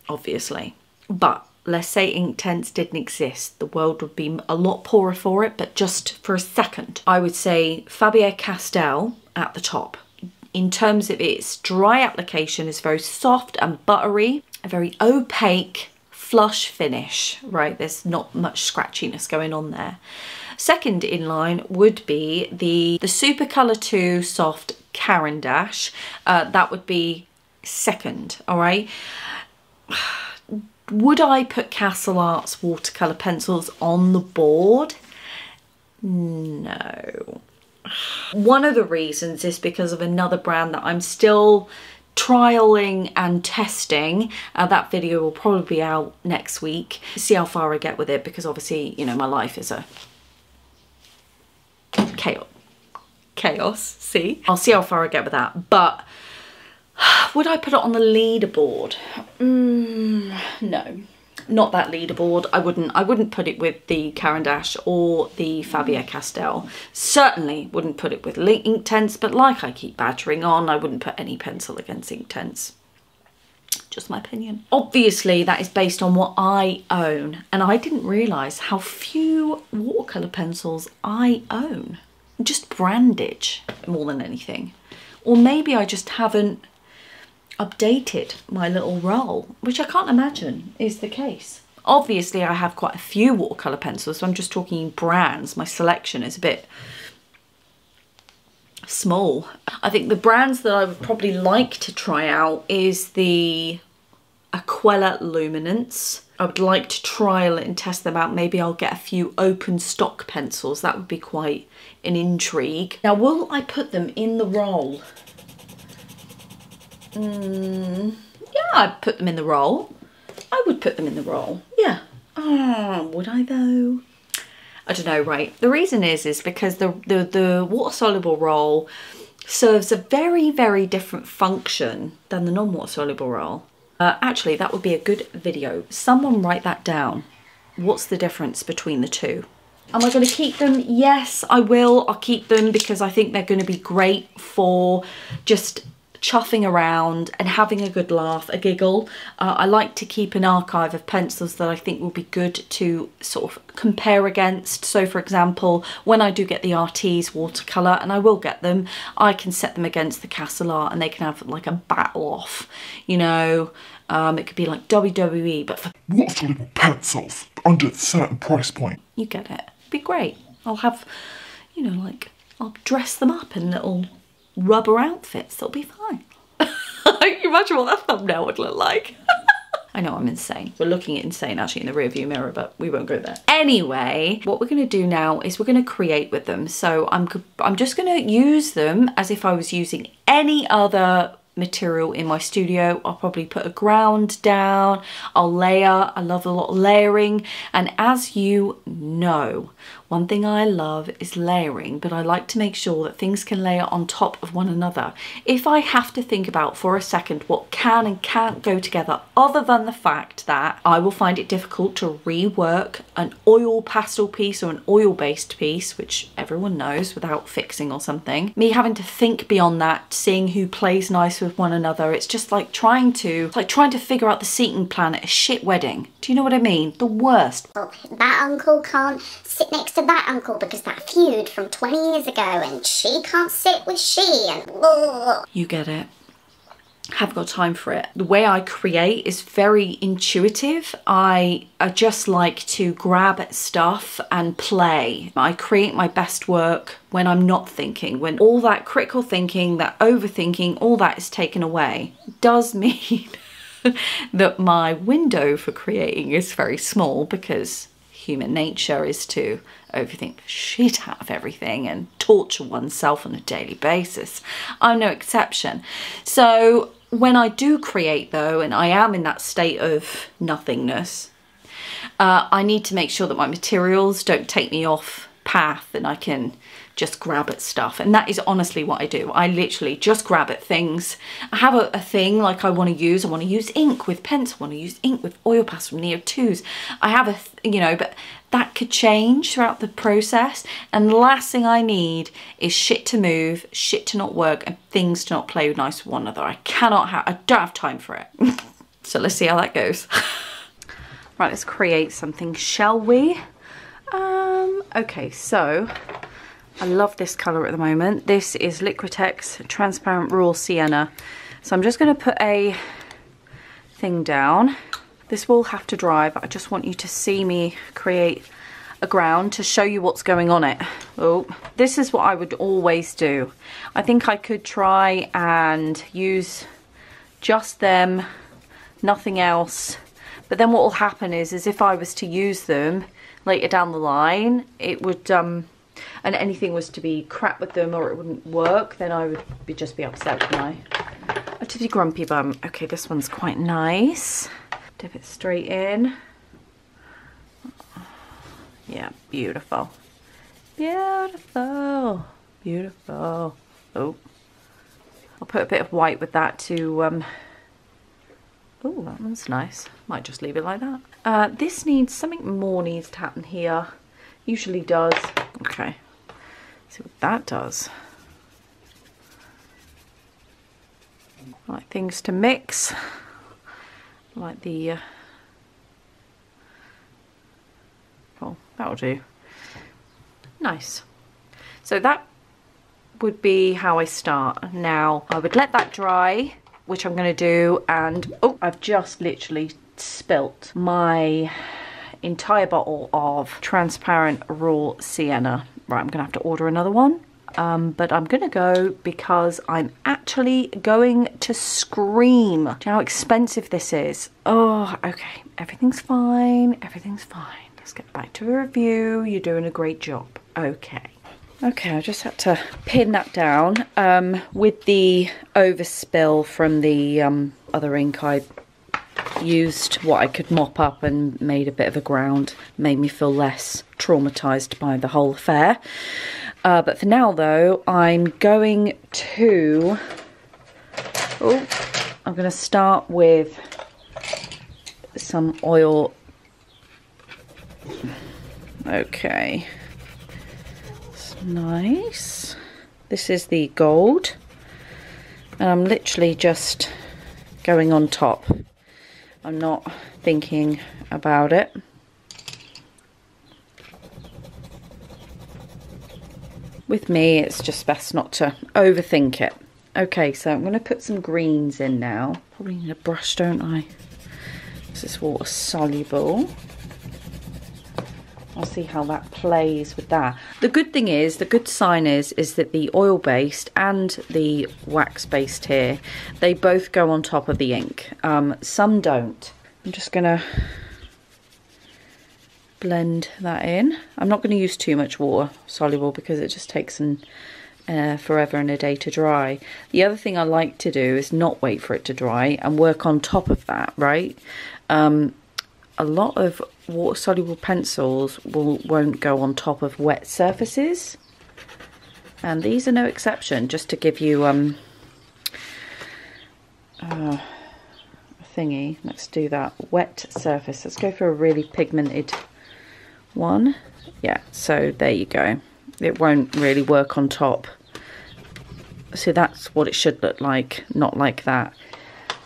obviously. But let's say Inktense didn't exist. The world would be a lot poorer for it, but just for a second, I would say Faber-Castell at the top. In terms of its dry application, it's very soft and buttery, a very opaque, flush finish, right? There's not much scratchiness going on there. Second in line would be the Supercolour 2 Soft Caran d'Ache. That would be second, all right? Would I put Castel Arts watercolour pencils on the board? No. One of the reasons is because of another brand that I'm still trialing and testing. That video will probably be out next week. See how far I get with it, because obviously, you know, my life is a chaos, see? I'll see how far I get with that. But would I put it on the leaderboard? No, not that leaderboard. I wouldn't put it with the Caran d'Ache or the Faber-Castell. Certainly wouldn't put it with Inktense, but like I keep battering on, I wouldn't put any pencil against Inktense. Just my opinion. Obviously, that is based on what I own, and I didn't realise how few watercolour pencils I own. Just brandage more than anything. Or maybe I just haven't updated my little roll, which I can't imagine is the case. Obviously, I have quite a few watercolour pencils, so I'm just talking brands. My selection is a bit small. I think the brands that I would probably like to try out is the Aquella Luminance. I would like to trial it and test them out. Maybe I'll get a few open stock pencils. That would be quite an intrigue. Now, will I put them in the roll? Yeah, I'd put them in the roll. I would put them in the roll, yeah. Oh, would I though? I don't know, right? The reason is because the water-soluble roll serves a very, very different function than the non-water-soluble roll. Actually, that would be a good video. Someone write that down. What's the difference between the two? Am I going to keep them? Yes, I will. I'll keep them because I think they're going to be great for just chuffing around and having a good laugh, a giggle. I like to keep an archive of pencils that I think will be good to sort of compare against. So for example, when I do get the Artiste watercolour, and I will get them, I can set them against the Castel Art and they can have like a battle off, you know. It could be like WWE, but for water-soluble pencils under a certain price point. You get it. It'd be great. I'll have, you know, like, I'll dress them up in little rubber outfits. They'll be fine. Can you imagine what that thumbnail would look like? I know I'm insane. We're looking at insane actually in the rearview mirror, but we won't go there. Anyway, what we're going to do now is we're going to create with them. So I'm just going to use them as if I was using any other material in my studio. I'll probably put a ground down, I'll layer. I love a lot of layering, and as you know, one thing I love is layering, but I like to make sure that things can layer on top of one another. If I have to think about for a second what can and can't go together, other than the fact that I will find it difficult to rework an oil pastel piece or an oil-based piece, which everyone knows, without fixing or something, me having to think beyond that, seeing who plays nice with one another, it's just like trying to figure out the seating plan at a shit wedding. Do you know what I mean? The worst. Well, that uncle can't sit next to that uncle because that feud from 20 years ago, and she can't sit with she, and ugh. You get it. Have got time for it. The way I create is very intuitive. I just like to grab at stuff and play. I create my best work when I'm not thinking, when all that critical thinking, that overthinking, all that is taken away. It does mean that my window for creating is very small because human nature is to overthink the shit out of everything and torture oneself on a daily basis. I'm no exception. So when I do create though, and I am in that state of nothingness, I need to make sure that my materials don't take me off path and I can just grab at stuff. And that is honestly what I do. I literally just grab at things. I have a thing like I want to use ink with pencil, I want to use ink with oil pastel, Neo 2s. I have you know, but that could change throughout the process. And the last thing I need is shit to move, shit to not work, and things to not play nice with one another. I don't have time for it. So let's see how that goes. Right, let's create something, shall we? Okay, so I love this colour at the moment. This is Liquitex Transparent Raw Sienna. So I'm just going to put a thing down. This will have to dry, but I just want you to see me create a ground to show you what's going on it. Oh, this is what I would always do. I think I could try and use just them, nothing else. But then what will happen is if I was to use them later down the line, it would, and anything was to be crap with them or it wouldn't work, then I would just be upset, wouldn't I? A tipsy grumpy bum. Okay, this one's quite nice. Dip it straight in. Yeah, beautiful. Beautiful. Beautiful. Oh. I'll put a bit of white with that to, oh, that one's nice. Might just leave it like that. This needs, something more needs to happen here. Usually does. Okay. See what that does. I like things to mix. Like the, oh, that'll do. Nice. So that would be how I start. Now, I would let that dry, which I'm going to do, and, oh, I've just literally spilt my entire bottle of transparent raw sienna. Right, I'm going to have to order another one. But I'm gonna go because I'm actually going to scream. Do you know how expensive this is? Oh, okay, everything's fine, everything's fine. Let's get back to the review. You're doing a great job. Okay. Okay, I just had to pin that down with the overspill from the other ink I used what I could mop up and made a bit of a ground. Made me feel less traumatized by the whole affair. But for now though, I'm going to start with some oil. Okay, it's nice. This is the gold, and I'm literally just going on top. I'm not thinking about it. With me, it's just best not to overthink it. Okay, so I'm going to put some greens in now. Probably need a brush, don't I? This is water soluble. I'll see how that plays with that. The good thing is, the good sign is that the oil-based and the wax-based here, they both go on top of the ink. Some don't. I'm just going to blend that in. I'm not going to use too much water soluble because it just takes forever and a day to dry. The other thing I like to do is not wait for it to dry and work on top of that, right? A lot of water soluble pencils won't go on top of wet surfaces, and these are no exception. Just to give you a thingy, let's do that. Wet surface, let's go for a really pigmented one. Yeah, so there you go. It won't really work on top. So that's what it should look like, not like that.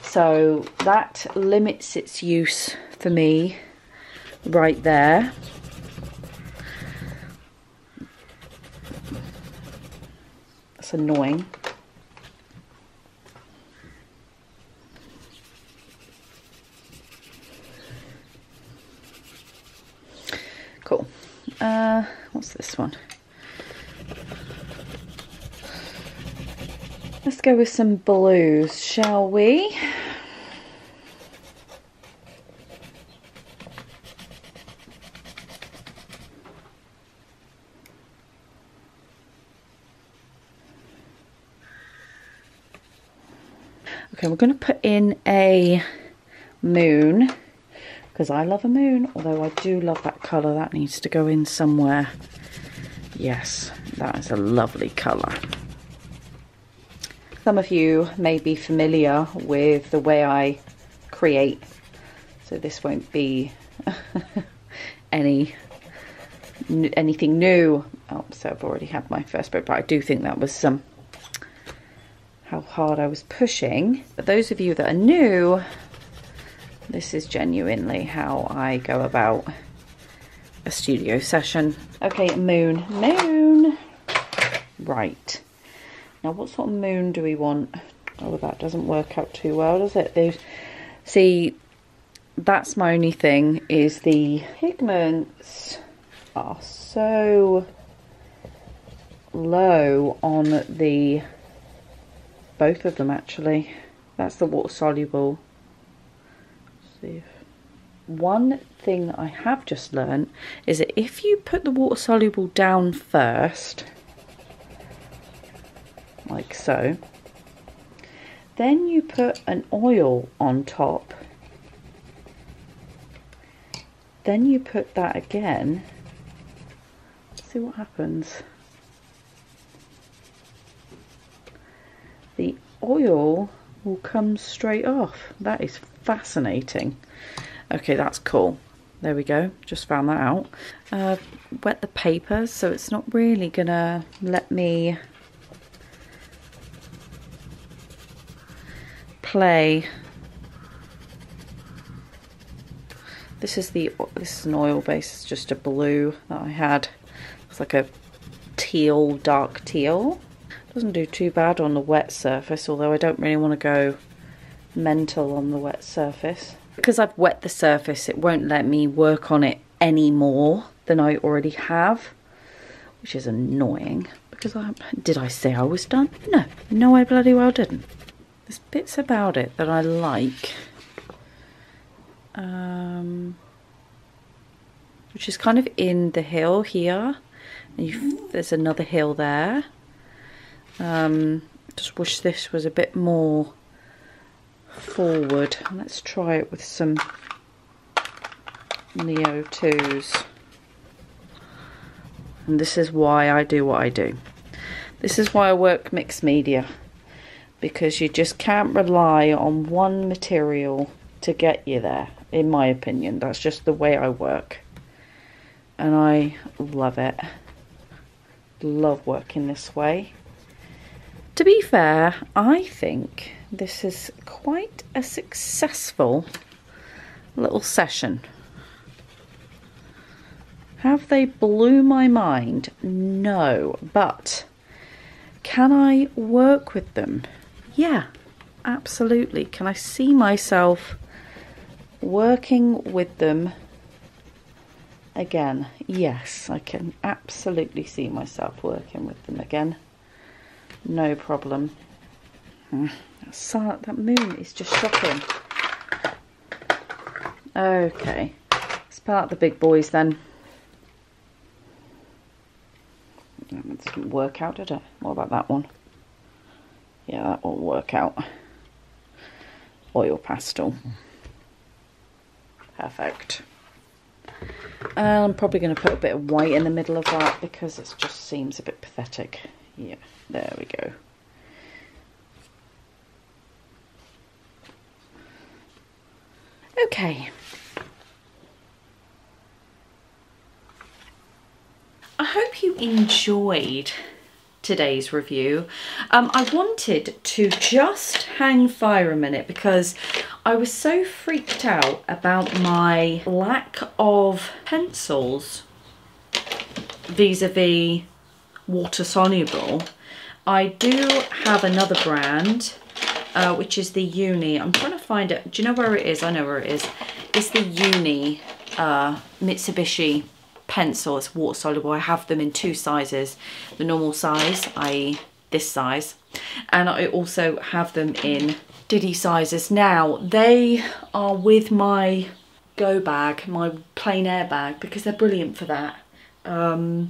So that limits its use for me right there. That's annoying. Cool. What's this one? Let's go with some blues, shall we? Okay, we're going to put in a moon, because I love a moon, although I do love that colour. That needs to go in somewhere. Yes, that is a lovely colour. Some of you may be familiar with the way I create, so this won't be anything new. Oh, so I've already had my first bit, but I do think that was how hard I was pushing. But those of you that are new, this is genuinely how I go about a studio session. Okay, moon. Right. Now, what sort of moon do we want? Oh, that doesn't work out too well, does it? See, that's my only thing, is the pigments are so low on both of them, actually. That's the water soluble. Let's see if... One thing I have just learned is that if you put the water soluble down first, like so, then you put an oil on top, then you put that again, let's see what happens. The oil will come straight off. That is fascinating. Okay, that's cool. There we go, just found that out. Wet the paper, so it's not really gonna let me play. This is an oil base. It's just a blue that I had. It's like a teal, dark teal. Doesn't do too bad on the wet surface, although I don't really want to go mental on the wet surface. Because I've wet the surface, it won't let me work on it any more than I already have, which is annoying, because did I say I was done? No, I bloody well didn't. There's bits about it that I like, which is kind of in the hill here, and there's another hill there. Just wish this was a bit more forward. Let's try it with some Neo 2s. And this is why I do what I do. This is why I work mixed media, because you just can't rely on one material to get you there, in my opinion. That's just the way I work. And I love it. Love working this way. To be fair, I think this is quite a successful little session. Have they blew my mind? No, but can I work with them? Yeah, absolutely. Can I see myself working with them again? Yes, I can absolutely see myself working with them again. No problem. That moon is just shocking. Okay, let's pull out the big boys then. That didn't work out, did it? What about that one? Yeah, that won't work out. Oil pastel. Perfect. I'm probably going to put a bit of white in the middle of that because it just seems a bit pathetic. Yeah, there we go. Okay. I hope you enjoyed today's review. I wanted to just hang fire a minute because I was so freaked out about my lack of pencils vis-a-vis water soluble. I do have another brand which is the Uni. I'm trying to find it. Do you know where it is? I know where it is. It's the Uni Mitsubishi pencil. It's water soluble. I have them in two sizes, the normal size, i.e. this size, and I also have them in Diddy sizes. Now they are with my go bag, my plein air bag, because they're brilliant for that. Oh,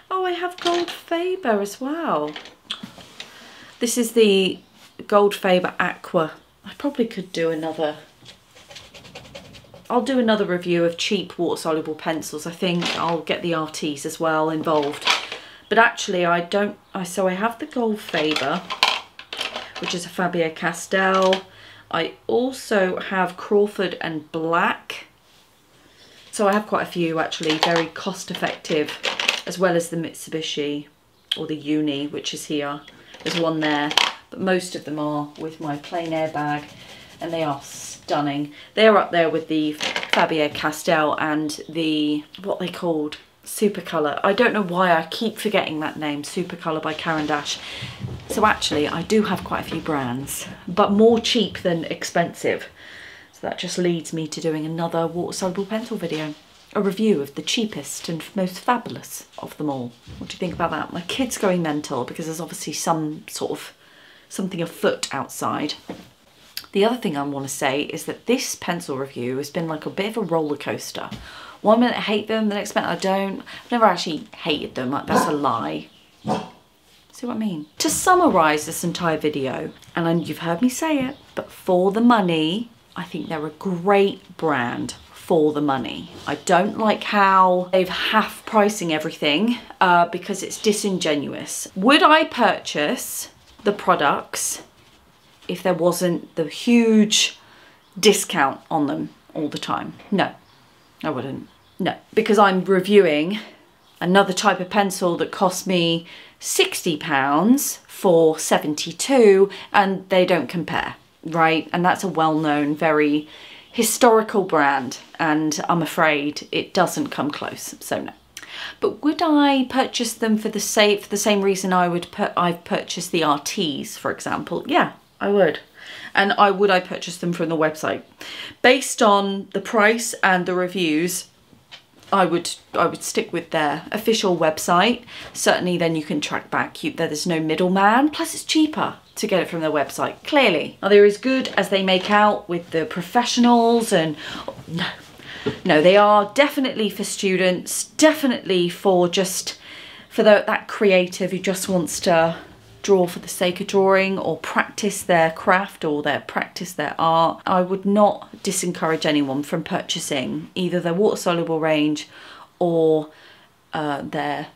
I have Gold Faber as well. This is the Gold Faber Aqua. I probably could do another. I'll do another review of cheap water-soluble pencils. I think I'll get the RTs as well involved. But actually I don't, so I have the Gold Faber, which is a Faber-Castell. I also have Crawford and Black. So I have quite a few actually, very cost-effective, as well as the Mitsubishi, or the Uni, which is here. There's one there, but most of them are with my plein air bag, and they are stunning. They're up there with the Faber-Castell and the, what they called, Supercolour. I don't know why I keep forgetting that name, Supercolour by Caran d'Ache. So actually I do have quite a few brands, but more cheap than expensive. So that just leads me to doing another water-soluble pencil video. A review of the cheapest and most fabulous of them all. What do you think about that? My kid's going mental because there's obviously some sort of something afoot outside. The other thing I want to say is that this pencil review has been like a bit of a roller coaster. One minute I hate them, the next minute I don't. I've never actually hated them, like, that's a lie. See what I mean? To summarise this entire video, and you've heard me say it, but for the money, I think they're a great brand for the money. I don't like how they've half pricing everything because it's disingenuous. Would I purchase the products if there wasn't the huge discount on them all the time? No, I wouldn't. No, because I'm reviewing another type of pencil that cost me £60 for 72 and they don't compare, right? And that's a well-known, very historical brand, and I'm afraid it doesn't come close, so no. But would I purchase them for the same reason I've purchased the RTs, for example? Yeah, I would. And would I purchase them from the website? Based on the price and the reviews, I would stick with their official website. Certainly then you can track back, there's no middleman, plus it's cheaper to get it from their website, clearly. Are they as good as they make out with the professionals? And no, they are definitely for students, definitely for that creative who just wants to draw for the sake of drawing or practice their craft or practice their art, I would not disencourage anyone from purchasing either their water-soluble range or their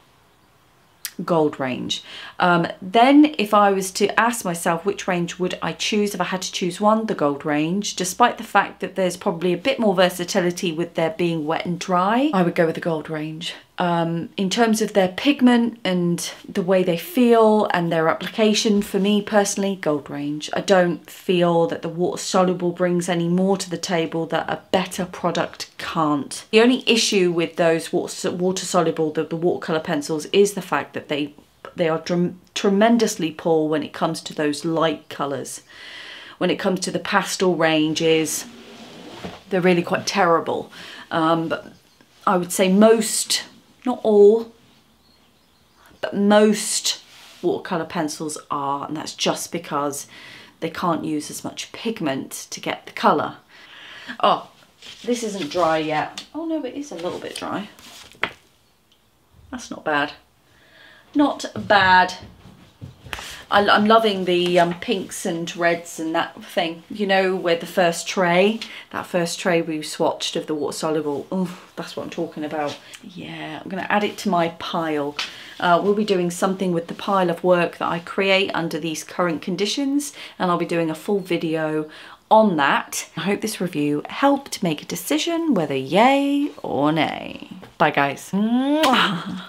gold range. Then if I was to ask myself which range would I choose, if I had to choose one, the gold range, despite the fact that there's probably a bit more versatility with their being wet and dry, I would go with the gold range. In terms of their pigment and the way they feel and their application, for me personally, gold range. I don't feel that the water soluble brings any more to the table that a better product can't. The only issue with those water soluble, the watercolor pencils, is the fact that they are tremendously poor when it comes to those light colors. When it comes to the pastel ranges, they're really quite terrible. But I would say most, not all, but most watercolor pencils are, and that's just because they can't use as much pigment to get the color. Oh, this isn't dry yet. Oh no, it is a little bit dry. That's not bad. Not bad. I'm loving the pinks and reds and that thing. You know, where the first tray, that first tray we swatched of the water soluble. Oh, that's what I'm talking about. Yeah, I'm going to add it to my pile. We'll be doing something with the pile of work that I create under these current conditions, and I'll be doing a full video on that. I hope this review helped make a decision whether yay or nay. Bye guys. Mwah.